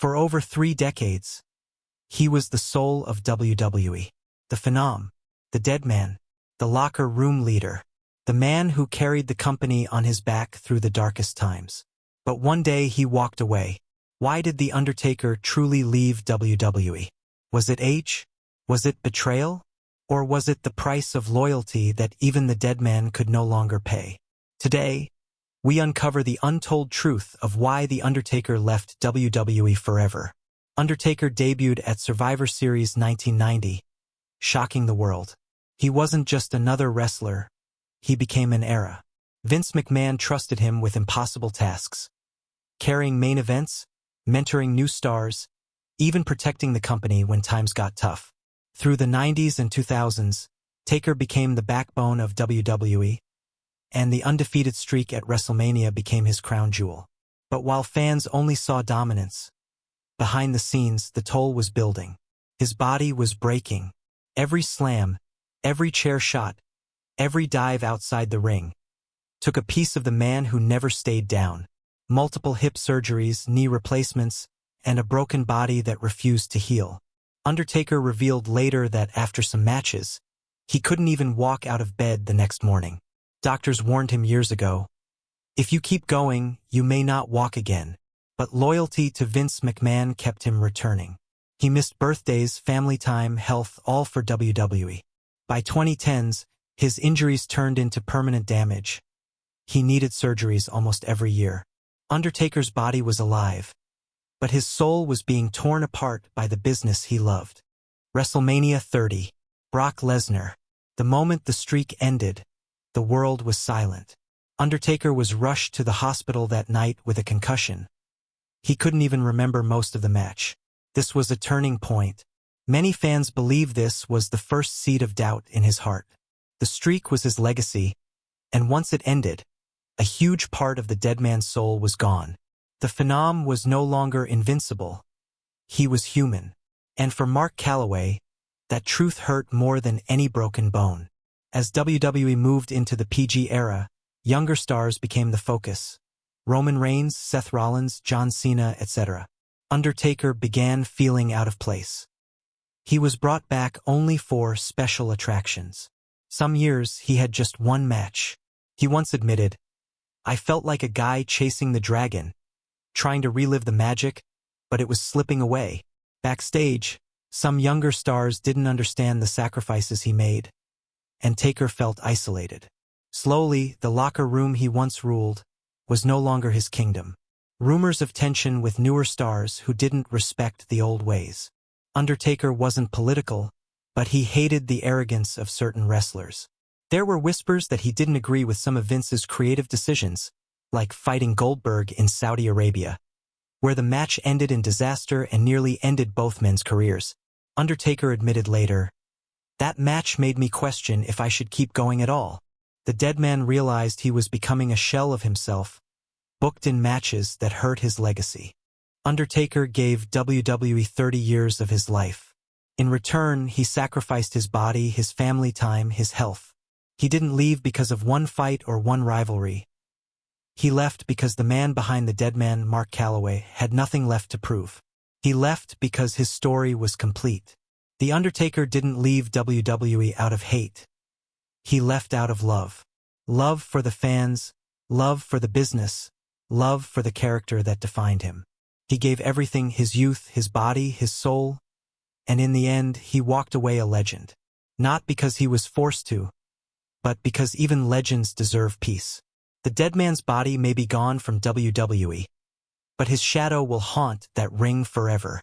For over 3 decades, he was the soul of WWE, the Phenom, the Deadman, the locker room leader, the man who carried the company on his back through the darkest times. But one day he walked away. Why did The Undertaker truly leave WWE? Was it age? Was it betrayal? Or was it the price of loyalty that even the Deadman could no longer pay? Today, we uncover the untold truth of why The Undertaker left WWE forever. Undertaker debuted at Survivor Series 1990, shocking the world. He wasn't just another wrestler, he became an era. Vince McMahon trusted him with impossible tasks, carrying main events, mentoring new stars, even protecting the company when times got tough. Through the 90s and 2000s, Taker became the backbone of WWE, and the undefeated streak at WrestleMania became his crown jewel. But while fans only saw dominance, behind the scenes the toll was building. His body was breaking. Every slam, every chair shot, every dive outside the ring took a piece of the man who never stayed down. Multiple hip surgeries, knee replacements, and a broken body that refused to heal. Undertaker revealed later that after some matches, he couldn't even walk out of bed the next morning. Doctors warned him years ago, "If you keep going, you may not walk again." But loyalty to Vince McMahon kept him returning. He missed birthdays, family time, health, all for WWE. By 2010s, his injuries turned into permanent damage. He needed surgeries almost every year. Undertaker's body was alive, but his soul was being torn apart by the business he loved. WrestleMania 30. Brock Lesnar. The moment the streak ended, the world was silent. Undertaker was rushed to the hospital that night with a concussion. He couldn't even remember most of the match. This was a turning point. Many fans believe this was the first seed of doubt in his heart. The streak was his legacy, and once it ended, a huge part of the Deadman's soul was gone. The Phenom was no longer invincible. He was human. And for Mark Calloway, that truth hurt more than any broken bone. As WWE moved into the PG era, younger stars became the focus. Roman Reigns, Seth Rollins, John Cena, etc. Undertaker began feeling out of place. He was brought back only for special attractions. Some years he had just one match. He once admitted, "I felt like a guy chasing the dragon, trying to relive the magic, but it was slipping away." Backstage, some younger stars didn't understand the sacrifices he made, and Taker felt isolated. Slowly, the locker room he once ruled was no longer his kingdom. Rumors of tension with newer stars who didn't respect the old ways. Undertaker wasn't political, but he hated the arrogance of certain wrestlers. There were whispers that he didn't agree with some of Vince's creative decisions, like fighting Goldberg in Saudi Arabia, where the match ended in disaster and nearly ended both men's careers. Undertaker admitted later, "That match made me question if I should keep going at all." The Deadman realized he was becoming a shell of himself, booked in matches that hurt his legacy. Undertaker gave WWE 30 years of his life. In return, he sacrificed his body, his family time, his health. He didn't leave because of one fight or one rivalry. He left because the man behind the Deadman, Mark Calloway, had nothing left to prove. He left because his story was complete. The Undertaker didn't leave WWE out of hate. He left out of love. Love for the fans, love for the business, love for the character that defined him. He gave everything, his youth, his body, his soul, and in the end, he walked away a legend. Not because he was forced to, but because even legends deserve peace. The Deadman's body may be gone from WWE, but his shadow will haunt that ring forever.